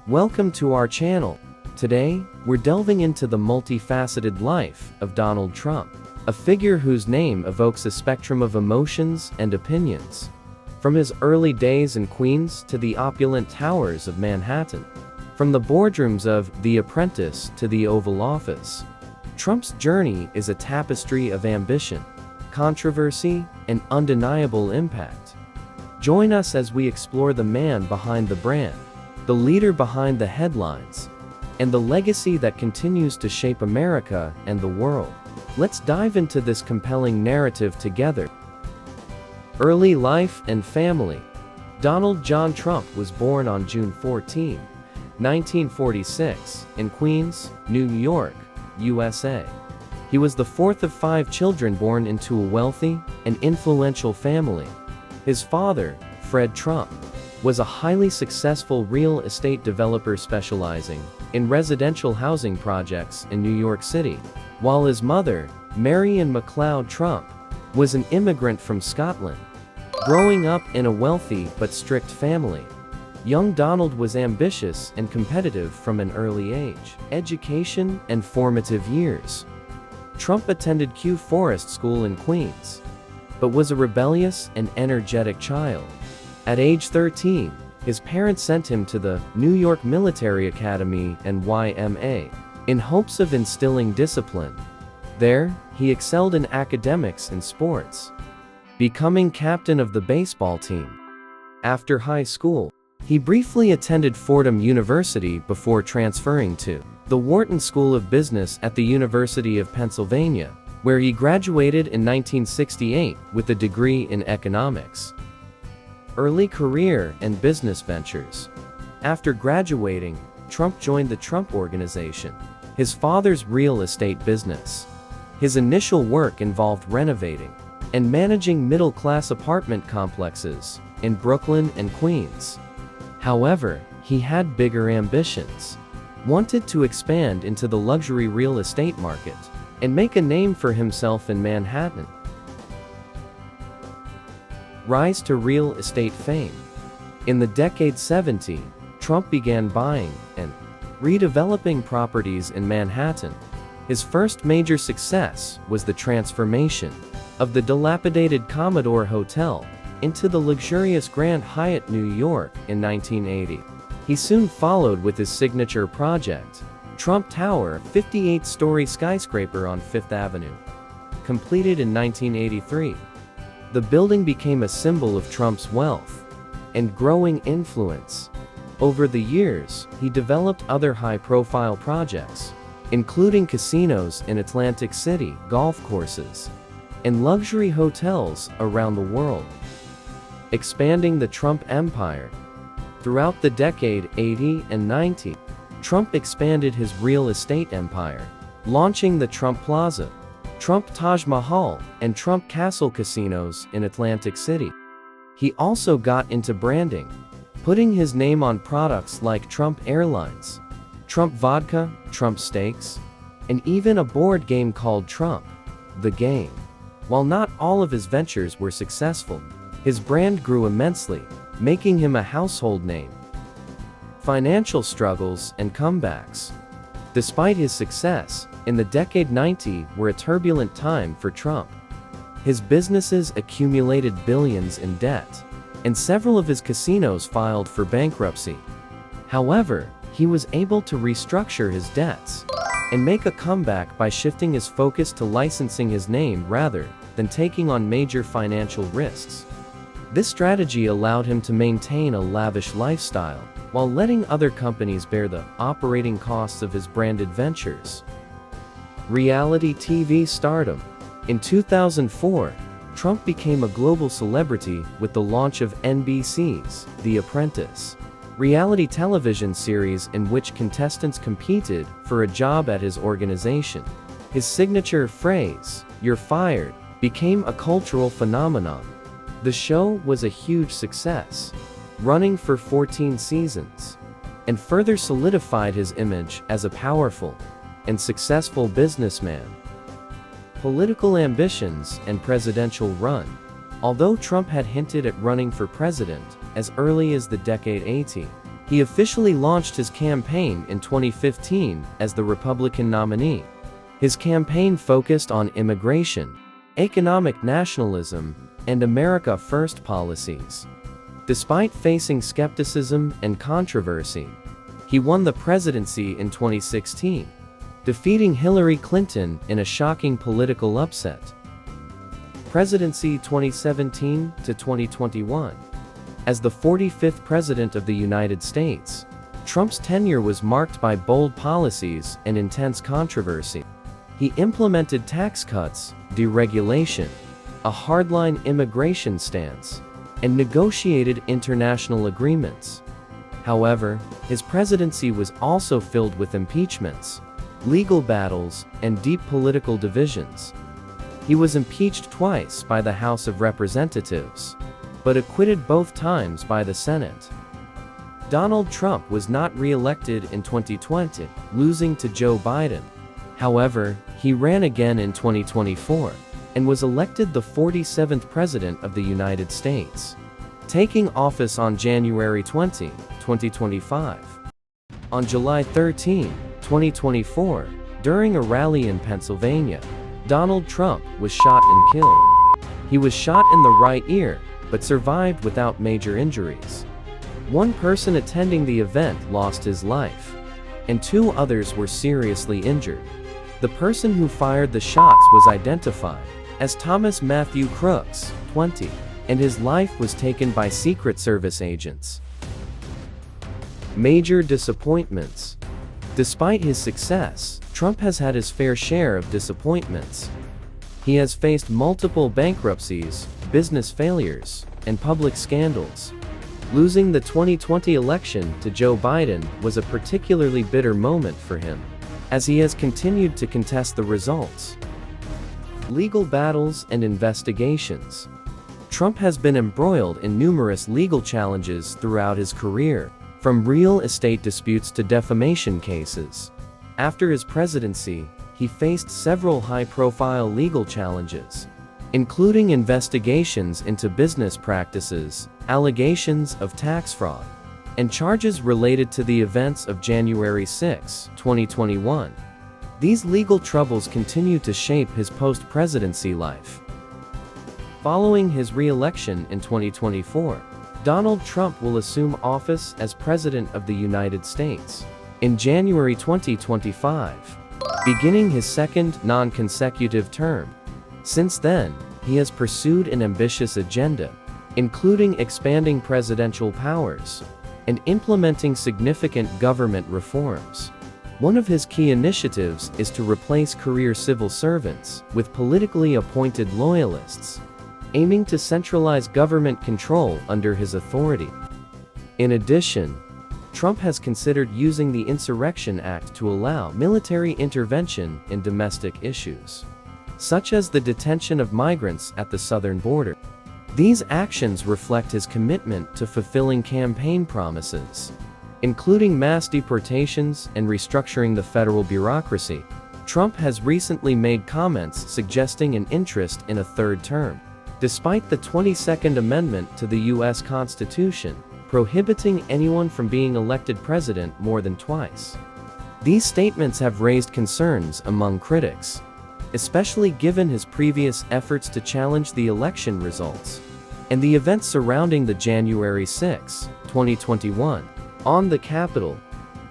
Welcome to our channel. Today, we're delving into the multifaceted life of Donald Trump, a figure whose name evokes a spectrum of emotions and opinions. From his early days in Queens to the opulent towers of Manhattan, from the boardrooms of The Apprentice to the Oval Office, Trump's journey is a tapestry of ambition, controversy, and undeniable impact. Join us as we explore the man behind the brand, the leader behind the headlines, and the legacy that continues to shape America and the world. Let's dive into this compelling narrative together. Early life and family. Donald John Trump was born on June 14, 1946, in Queens, New York, USA. He was the fourth of 5 children born into a wealthy and influential family. His father, Fred Trump, was a highly successful real estate developer specializing in residential housing projects in New York City, while his mother, Marion McLeod Trump, was an immigrant from Scotland. Growing up in a wealthy but strict family, young Donald was ambitious and competitive from an early age. Education and formative years. Trump attended Kew Forest School in Queens, but was a rebellious and energetic child. At age 13, his parents sent him to the New York Military Academy and YMA, in hopes of instilling discipline. There, he excelled in academics and sports, becoming captain of the baseball team. After high school, he briefly attended Fordham University before transferring to the Wharton School of Business at the University of Pennsylvania, where he graduated in 1968 with a degree in economics. Early career and business ventures. After graduating, Trump joined the Trump Organization, his father's real estate business. His initial work involved renovating and managing middle-class apartment complexes in Brooklyn and Queens. However, he had bigger ambitions, wanted to expand into the luxury real estate market, and make a name for himself in Manhattan. Rise to real estate fame. In the decade 70, Trump began buying and redeveloping properties in Manhattan. His first major success was the transformation of the dilapidated Commodore Hotel into the luxurious Grand Hyatt New York in 1980. He soon followed with his signature project, Trump Tower, a 58-story skyscraper on Fifth Avenue. Completed in 1983, the building became a symbol of Trump's wealth and growing influence. Over the years, he developed other high-profile projects, including casinos in Atlantic City, golf courses, and luxury hotels around the world. Expanding the Trump empire. Throughout the decade 80 and 90, Trump expanded his real estate empire, launching the Trump Plaza, Trump Taj Mahal, and Trump Castle casinos in Atlantic City. He also got into branding, putting his name on products like Trump Airlines, Trump Vodka, Trump Steaks, and even a board game called Trump, the Game. While not all of his ventures were successful, his brand grew immensely, making him a household name. Financial struggles and comebacks. Despite his success, in the decade 90 were a turbulent time for Trump. His businesses accumulated billions in debt, and several of his casinos filed for bankruptcy. However, he was able to restructure his debts and make a comeback by shifting his focus to licensing his name rather than taking on major financial risks. This strategy allowed him to maintain a lavish lifestyle while letting other companies bear the operating costs of his branded ventures. Reality TV stardom. In 2004, Trump became a global celebrity with the launch of NBC's The Apprentice, reality television series in which contestants competed for a job at his organization. His signature phrase, "You're fired," became a cultural phenomenon. The show was a huge success, running for 14 seasons, and further solidified his image as a powerful and successful businessman. Political ambitions and presidential run. Although Trump had hinted at running for president as early as the decade 80, He officially launched his campaign in 2015 as the Republican nominee. His campaign focused on immigration, economic nationalism, and America First policies. Despite facing skepticism and controversy, he won the presidency in 2016, defeating Hillary Clinton in a shocking political upset. Presidency 2017 to 2021. As the 45th President of the United States, Trump's tenure was marked by bold policies and intense controversy. He implemented tax cuts, deregulation, a hardline immigration stance, and negotiated international agreements. However, his presidency was also filled with impeachments, legal battles, and deep political divisions. He was impeached twice by the House of Representatives, but acquitted both times by the Senate. Donald Trump was not re-elected in 2020, losing to Joe Biden. However, he ran again in 2024 and was elected the 47th President of the United States, taking office on January 20, 2025. On July 13, 2024, during a rally in Pennsylvania, Donald Trump was shot and killed. He was shot in the right ear, but survived without major injuries. One person attending the event lost his life, and 2 others were seriously injured. The person who fired the shots was identified as Thomas Matthew Crooks, 20, and his life was taken by Secret Service agents. Major disappointments. Despite his success, Trump has had his fair share of disappointments. He has faced multiple bankruptcies, business failures, and public scandals. Losing the 2020 election to Joe Biden was a particularly bitter moment for him, as he has continued to contest the results. Legal battles and investigations. Trump has been embroiled in numerous legal challenges throughout his career, from real estate disputes to defamation cases. After his presidency, he faced several high-profile legal challenges, including investigations into business practices, allegations of tax fraud, and charges related to the events of January 6, 2021. These legal troubles continue to shape his post-presidency life. Following his re-election in 2024, Donald Trump will assume office as President of the United States in January 2025, beginning his second non-consecutive term. Since then, he has pursued an ambitious agenda, including expanding presidential powers and implementing significant government reforms. One of his key initiatives is to replace career civil servants with politically appointed loyalists, aiming to centralize government control under his authority. In addition, Trump has considered using the Insurrection Act to allow military intervention in domestic issues, such as the detention of migrants at the southern border. These actions reflect his commitment to fulfilling campaign promises, including mass deportations and restructuring the federal bureaucracy. Trump has recently made comments suggesting an interest in a third term, despite the 22nd Amendment to the U.S. Constitution, prohibiting anyone from being elected president more than twice. These statements have raised concerns among critics, especially given his previous efforts to challenge the election results and the events surrounding the January 6, 2021, on the Capitol.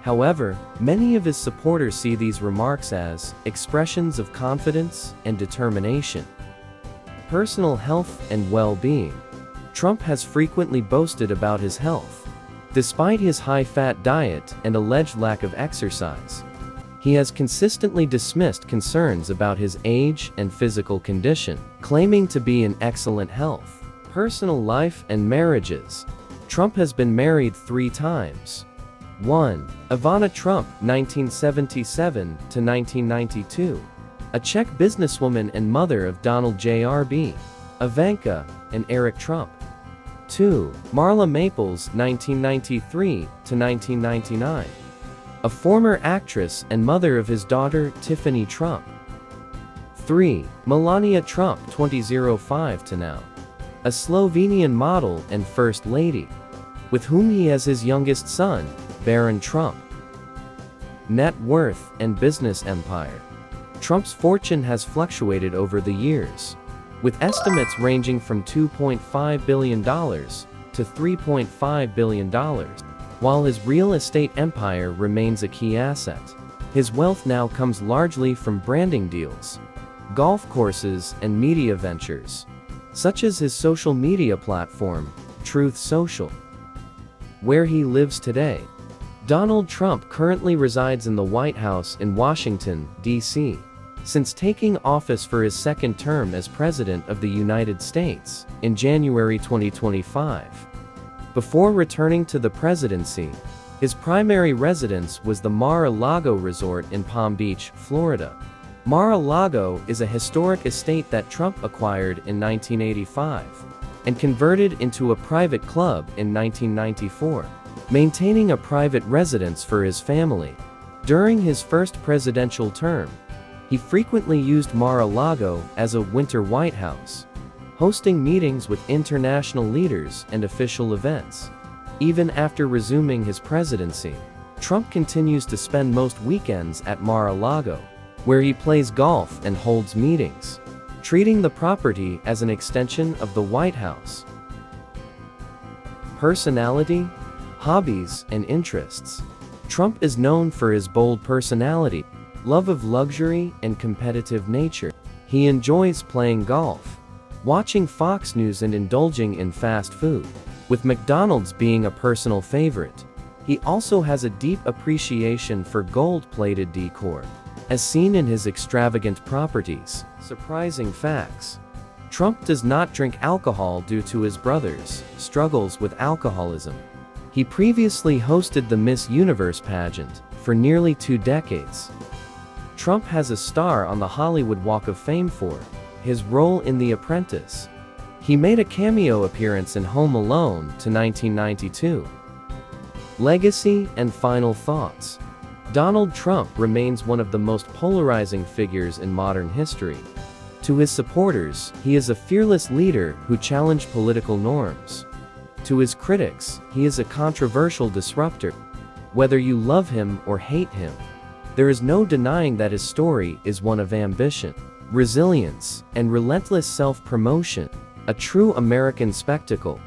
However, many of his supporters see these remarks as expressions of confidence and determination. Personal health and well-being. Trump has frequently boasted about his health. Despite his high-fat diet and alleged lack of exercise, he has consistently dismissed concerns about his age and physical condition, claiming to be in excellent health. Personal life and marriages. Trump has been married 3 times. 1. Ivana Trump, 1977 to 1992. A Czech businesswoman and mother of Donald J.R.B., Ivanka, and Eric Trump. 2. Marla Maples, 1993 to 1999. A former actress and mother of his daughter, Tiffany Trump. 3. Melania Trump, 2005 to now. A Slovenian model and First Lady. with whom he has his youngest son, Baron Trump. Net worth and business empire. Trump's fortune has fluctuated over the years, with estimates ranging from $2.5 billion to $3.5 billion, while his real estate empire remains a key asset. His wealth now comes largely from branding deals, golf courses, and media ventures, such as his social media platform, Truth Social. Where he lives today. Donald Trump currently resides in the White House in Washington, D.C. since taking office for his second term as President of the United States in January 2025. Before returning to the presidency, his primary residence was the Mar-a-Lago resort in Palm Beach, Florida. Mar-a-Lago is a historic estate that Trump acquired in 1985 and converted into a private club in 1994, maintaining a private residence for his family. During his first presidential term, he frequently used Mar-a-Lago as a winter White House, hosting meetings with international leaders and official events. Even after resuming his presidency, Trump continues to spend most weekends at Mar-a-Lago, where he plays golf and holds meetings, treating the property as an extension of the White House. Personality, hobbies, and interests. Trump is known for his bold personality, love of luxury, and competitive nature. He enjoys playing golf, watching Fox News, and indulging in fast food, with McDonald's being a personal favorite. He also has a deep appreciation for gold-plated decor, as seen in his extravagant properties. Surprising facts. Trump does not drink alcohol due to his brother's struggles with alcoholism. He previously hosted the Miss Universe pageant for nearly 2 decades. Trump has a star on the Hollywood Walk of Fame for his role in The Apprentice. He made a cameo appearance in Home Alone to 1992. Legacy and final thoughts. Donald Trump remains one of the most polarizing figures in modern history. To his supporters, he is a fearless leader who challenged political norms. To his critics, he is a controversial disruptor. Whether you love him or hate him, there is no denying that his story is one of ambition, resilience, and relentless self-promotion, a true American spectacle.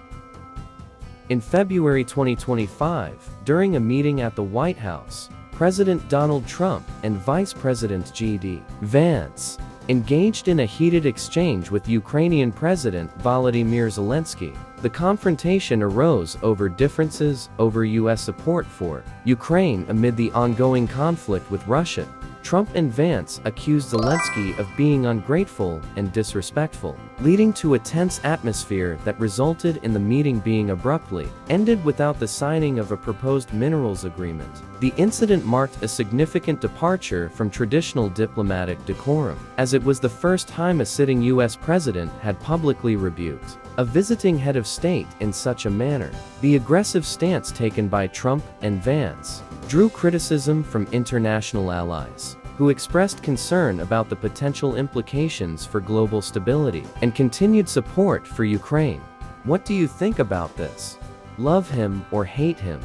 In February 2025, during a meeting at the White House, President Donald Trump and Vice President J.D. Vance engaged in a heated exchange with Ukrainian President Volodymyr Zelensky. The confrontation arose over differences over U.S. support for Ukraine amid the ongoing conflict with Russia. Trump and Vance accused Zelensky of being ungrateful and disrespectful, leading to a tense atmosphere that resulted in the meeting being abruptly ended without the signing of a proposed minerals agreement. The incident marked a significant departure from traditional diplomatic decorum, as it was the first time a sitting U.S. president had publicly rebuked a visiting head of state in such a manner. The aggressive stance taken by Trump and Vance drew criticism from international allies, who expressed concern about the potential implications for global stability and continued support for Ukraine. What do you think about this? Love him or hate him?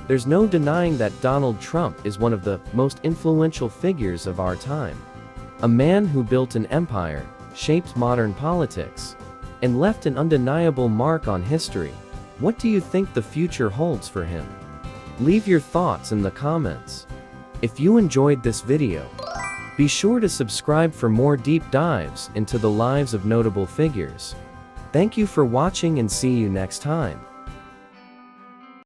There's no denying that Donald Trump is one of the most influential figures of our time. A man who built an empire, shaped modern politics, and left an undeniable mark on history. What do you think the future holds for him? Leave your thoughts in the comments. If you enjoyed this video, be sure to subscribe for more deep dives into the lives of notable figures. Thank you for watching and see you next time.